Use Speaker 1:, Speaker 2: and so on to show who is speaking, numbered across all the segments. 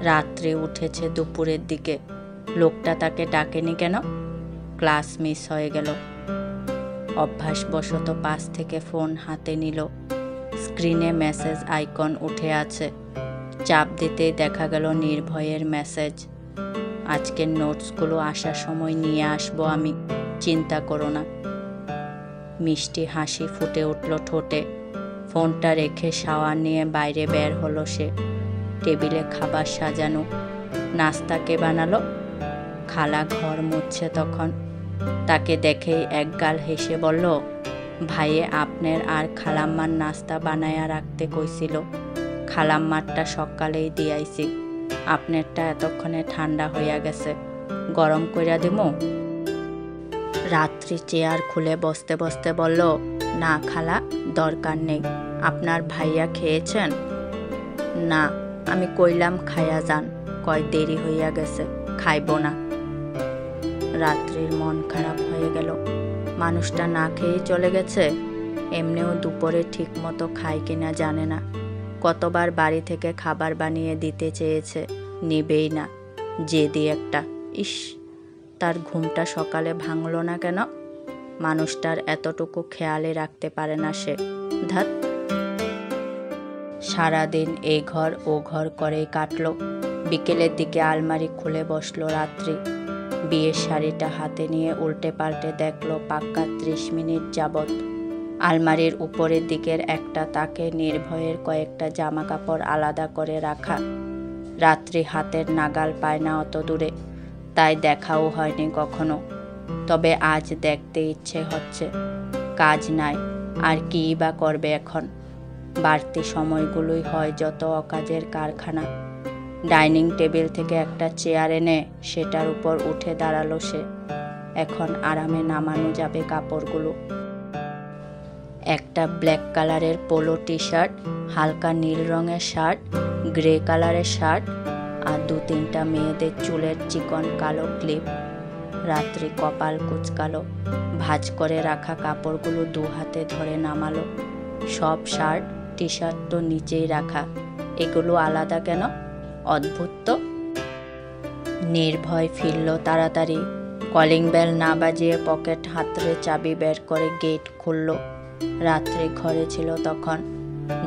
Speaker 1: রাত্রে উঠেছে দুপুরের দিকে। লোকটা তাকে ডাকেনি কেন? ক্লাস মিস হয়ে গেল। অভ্যাসবশত পাশ থেকে ফোন হাতে নিল। স্ক্রিনে মেসেজ আইকন উঠে আছে। চাপ দিতেই দেখা গেল নির্ভয়ের মেসেজ। আজকের নোটসগুলো আসার সময় নিয়ে আসবো আমি, চিন্তা করো না। মিষ্টি হাসি ফুটে উঠল ঠোঁটে। ফোনটা রেখে শাওয়ার নিয়ে বাইরে বের হলো সে। টেবিলে খাবার সাজানো। নাস্তা কে বানালো? খালা ঘর মুছছে তখন। তাকে দেখেই একগাল হেসে বলল, ভাইয়ে আপনার আর খালাম্মার নাস্তা বানায়া রাখতে কইছিল। খালাম্মারটা সকালেই দিয়াইছি, আপনারটা এতক্ষণে ঠান্ডা হইয়া গেছে, গরম কইরা দিমু? রাত্রি চেয়ার খুলে বসতে বসতে বলল, না খালা, দরকার নেই। আপনার ভাইয়া খেয়েছেন? না, আমি কইলাম খাইয়া যান, কয় দেরি হইয়া গেছে, খাইব না। রাত্রির মন খারাপ হয়ে গেল। মানুষটা না খেয়েই চলে গেছে। এমনিও দুপুরে ঠিক মতো খায় কিনা জানে না। কতবার বাড়ি থেকে খাবার বানিয়ে দিতে চেয়েছে, নিবেই না। জেদি একটা। ইস, তার ঘুমটা সকালে ভাঙল না কেন? মানুষটার এতটুকু খেয়ালে রাখতে পারে না সে। ধাত। সারাদিন এই ঘর ও ঘর করেই কাটলো। বিকেলের দিকে আলমারি খুলে বসলো রাত্রি। বিয়ের শাড়িটা হাতে নিয়ে উল্টে পাল্টে দেখলো পাক্কা 30 মিনিট যাবৎ। আলমারির উপরের দিকের একটা তাকে নির্ভয়ের কয়েকটা জামা কাপড় আলাদা করে রাখা। রাত্রি হাতের নাগাল পায় না অত দূরে, তাই দেখাও হয়নি কখনো। তবে আজ দেখতে ইচ্ছে হচ্ছে। কাজ নাই, আর কী বা করবে এখন? বাড়তি সময়গুলোই হয় যত অকাজের কারখানা। ডাইনিং টেবিল থেকে একটা চেয়ার এনে সেটার উপর উঠে দাঁড়ালো সে। এখন আরামে নামানো যাবে কাপড়গুলো। একটা ব্ল্যাক কালারের পোলো টি শার্ট, হালকা নীল রঙের শার্ট, গ্রে কালারের শার্ট, আর 2-3টা মেয়েদের চুলের চিকন কালো ক্লিপ। রাত্রি কপাল কুচকালো। ভাঁজ করে রাখা কাপড়গুলো 2 হাতে ধরে নামালো। সব শার্ট টি শার্ট তো নিচেই রাখা, এগুলো আলাদা কেন? অদ্ভুত তো। নির্ভয় ফিরল তাড়াতাড়ি। কলিং বেল না বাজিয়ে পকেট হাতড়ে চাবি বের করে গেট খুলল। রাত্রি ঘরে ছিল তখন।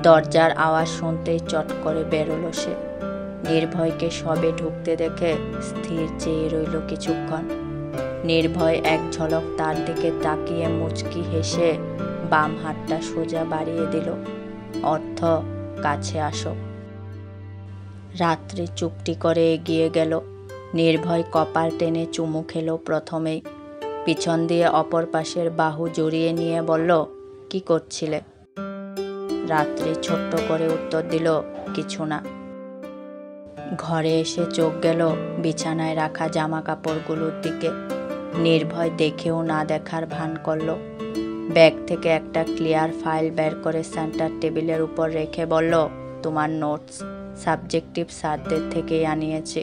Speaker 1: দরজার আওয়াজ শুনতেই চট করে বেরোলো সে। নির্ভয়কে সবে ঢুকতে দেখে স্থির চেয়ে রইল কিছুক্ষণ। নির্ভয় এক ঝলক তার দিকে তাকিয়ে মুচকি হেসে বাম হাতটা সোজা বাড়িয়ে দিল। অর্থ, কাছে আসো। রাত্রি চুপটি করে এগিয়ে গেল। নির্ভয় কপাল টেনে চুমু খেলো প্রথমেই। পিছন দিয়ে অপর পাশের বাহু জড়িয়ে নিয়ে বলল, কি করছিলে? রাত্রি ছোট্ট করে উত্তর দিল, কিছু না। ঘরে এসে চোখ গেল বিছানায় রাখা জামা কাপড়গুলোর দিকে। নির্ভয় দেখেও না দেখার ভান করল। ব্যাগ থেকে একটা ক্লিয়ার ফাইল বের করে সেন্টার টেবিলের উপর রেখে বলল, তোমার নোটস সাবজেক্টিভ স্যারদের থেকেই আনিয়েছি,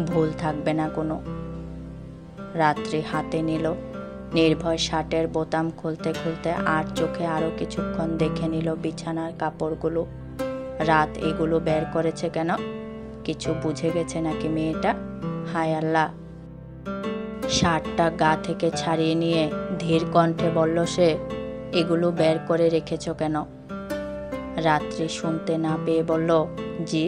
Speaker 1: ভুল থাকবে না কোনো। রাত্রি হাতে নিল। নির্ভয় শার্টের বোতাম খুলতে খুলতে আর চোখে আরও কিছুক্ষণ দেখে নিল বিছানার কাপড়গুলো। রাত এগুলো বের করেছে কেন? কিছু বুঝে গেছে নাকি মেয়েটা? হায় আল্লাহ। শার্টটা গা থেকে ছাড়িয়ে নিয়ে ধীর কণ্ঠে বলল সে, এগুলো বের করে রেখেছ কেন? রাত্রি শুনতে না পেয়ে বলল, জি।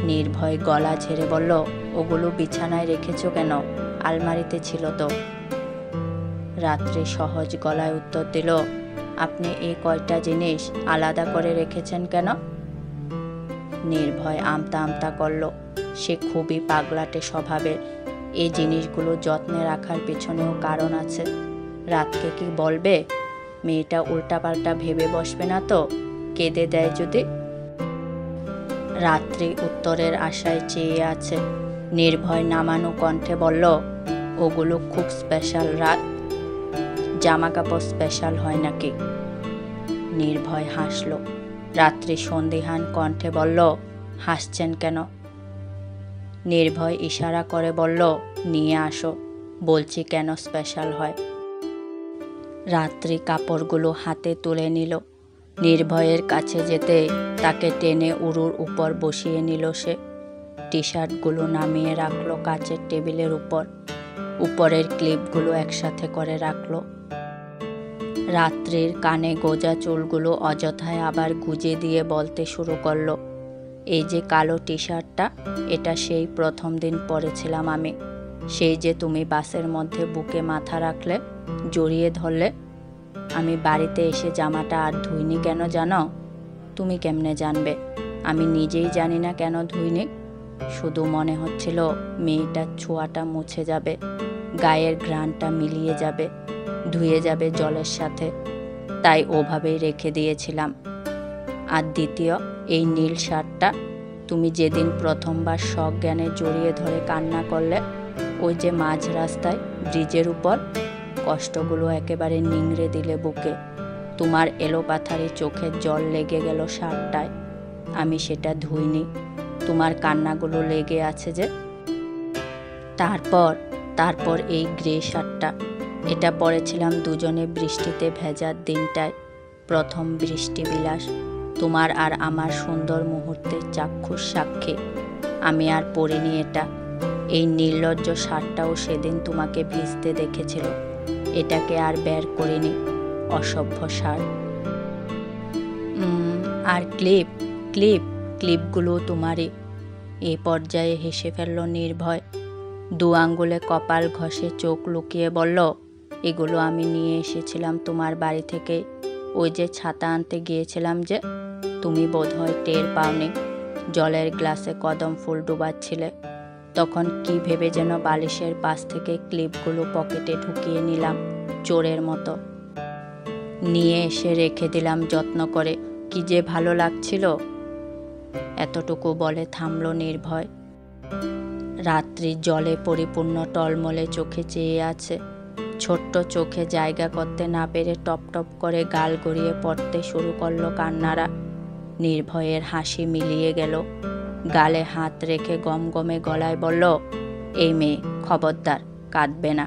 Speaker 1: নির্ভয় গলা ঝেড়ে বলল, ওগুলো বিছানায় রেখেছ কেন? আলমারিতে ছিল তো। রাত্রি সহজ গলায় উত্তর দিল, আপনি এই কয়টা জিনিস আলাদা করে রেখেছেন কেন? নির্ভয় আমতা আমতা করল। সে খুবই পাগলাটে স্বভাবের। এই জিনিসগুলো যত্নে রাখার পিছনেও কারণ আছে। রাতকে কি বলবে? মেয়েটা উল্টাপাল্টা ভেবে বসবে না তো? কেঁদে দেয় যদি? রাত্রি উত্তরের আশায় চেয়ে আছে। নির্ভয় নামানো কণ্ঠে বলল, ওগুলো খুব স্পেশাল রাত। জামা কাপড় স্পেশাল হয় নাকি? নির্ভয় হাসল। রাত্রি সন্দিহান কণ্ঠে বলল, হাসছেন কেন? নির্ভয় ইশারা করে বলল, নিয়ে আসো, বলছি কেন স্পেশাল হয়। রাত্রি কাপড়গুলো হাতে তুলে নিল। নির্ভয়ের কাছে যেতে তাকে টেনে উরুর উপর বসিয়ে নিল সে। টি শার্টগুলো নামিয়ে রাখলো কাচের টেবিলের উপর। উপরের ক্লিপগুলো একসাথে করে রাখলো। রাত্রির কানে গোজা চুলগুলো অযথায় আবার গুজে দিয়ে বলতে শুরু করলো, এই যে কালো টি শার্টটা, এটা সেই প্রথম দিন পরেছিলাম আমি। সেই যে তুমি বাসের মধ্যে বুকে মাথা রাখলে, জড়িয়ে ধরলে। আমি বাড়িতে এসে জামাটা আর ধুইনি কেন জানো? তুমি কেমনে জানবে? আমি নিজেই জানি না কেন ধুইনি। শুধু মনে হচ্ছিল মেয়েটার ছোঁয়াটা মুছে যাবে, গায়ের ঘ্রাণটা মিলিয়ে যাবে, ধুয়ে যাবে জলের সাথে, তাই ওভাবেই রেখে দিয়েছিলাম। আর দ্বিতীয়, এই নীল শার্টটা তুমি যেদিন প্রথমবার সজ্ঞানে জড়িয়ে ধরে কান্না করলে, ওই যে মাঝ রাস্তায় ব্রিজের উপর, কষ্টগুলো একেবারে নিংড়ে দিলে বুকে। তোমার এলোপাথারি চোখের জল লেগে গেল শার্টটায়। আমি সেটা ধুইনি, তোমার কান্নাগুলো লেগে আছে যে। তারপর এই গ্রে শার্টটা, এটা পরেছিলাম দুজনে বৃষ্টিতে ভেজার দিনটায়, প্রথম বৃষ্টি বিলাস, তোমার আর আমার সুন্দর মুহূর্তের চাক্ষুষ সাক্ষী। আমি আর পরিনি এটা। এই নির্লজ্জ শার্টটাও সেদিন তোমাকে ভিজতে দেখেছিল, এটাকে আর বের করিনি, অসভ্য শার্ট। আর ক্লিপগুলো তোমারই। এই পর্যায়ে হেসে ফেলল নির্ভয়। দু আঙ্গুলে কপাল ঘষে চোখ লুকিয়ে বলল, এগুলো আমি নিয়ে এসেছিলাম তোমার বাড়ি থেকে। ওই যে ছাতা আনতে গিয়েছিলাম যে, তুমি বোধহয় টের পাওনি। জলের গ্লাসে কদম ফুল ডুবাচ্ছিলে, তখন কি ভেবে যেন বালিশের পাশ থেকে ক্লিপগুলো পকেটে ঢুকিয়ে নিলাম চোরের মতো। নিয়ে এসে রেখে দিলাম যত্ন করে, কি যে ভালো লাগছিল। এতটুকু বলে থামল নির্ভয়। রাত্রি জলে পরিপূর্ণ টলমলে চোখে চেয়ে আছে। ছোট্ট চোখে জায়গা করতে না পেরে টপ টপ করে গাল গড়িয়ে পড়তে শুরু করলো কান্নারা। নির্ভয়ের হাসি মিলিয়ে গেল। গালে হাত রেখে গমগমে গলায় বলল, এই মেয়ে, খবরদার, কাঁদবে না।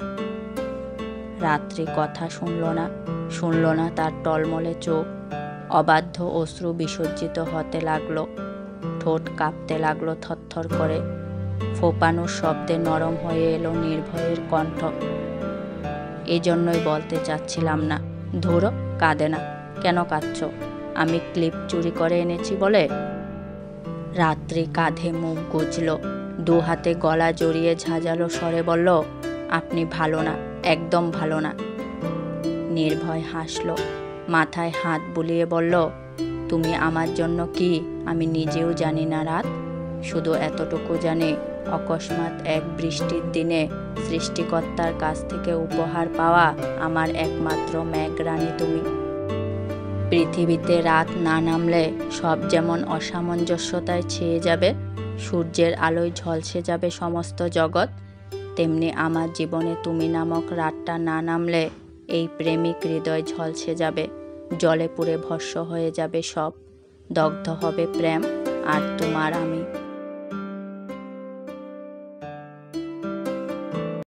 Speaker 1: রাত্রি কথা শুনল না তার টলমলে চোখ। অবাধ্য অশ্রু বিসর্জিত হতে লাগলো। ঠোঁট কাঁপতে লাগলো থরথর করে। ফোপানোর শব্দে নরম হয়ে এলো নির্ভয়ের কণ্ঠ। এই জন্যই বলতে চাচ্ছিলাম না। ধরো, কাঁদে না। কেন কাঁদছ? আমি ক্লিপ চুরি করে এনেছি বলে? রাত্রি কাঁধে মুখ গুজল, দু হাতে গলা জড়িয়ে ঝাঁঝালো স্বরে বলল, আপনি ভালো না, একদম ভালো না। নির্ভয় হাসল, মাথায় হাত বুলিয়ে বলল, তুমি আমার জন্য কি আমি নিজেও জানি না রাত। শুধু এতটুকু জানি, অকস্মাৎ এক বৃষ্টির দিনে সৃষ্টিকর্তার কাছ থেকে উপহার পাওয়া আমার একমাত্র মেঘরানী তুমি। পৃথিবীতে রাত না নামলে সব যেমন অসামঞ্জস্যতায় ছেয়ে যাবে, সূর্যের আলোয় ঝলসে যাবে সমস্ত জগৎ, তেমনি আমার জীবনে তুমি নামক রাতটা না নামলে এই প্রেমিক হৃদয় ঝলসে যাবে, জলে পুড়ে ভস্ম হয়ে যাবে সব, দগ্ধ হবে প্রেম আর তোমার আমি।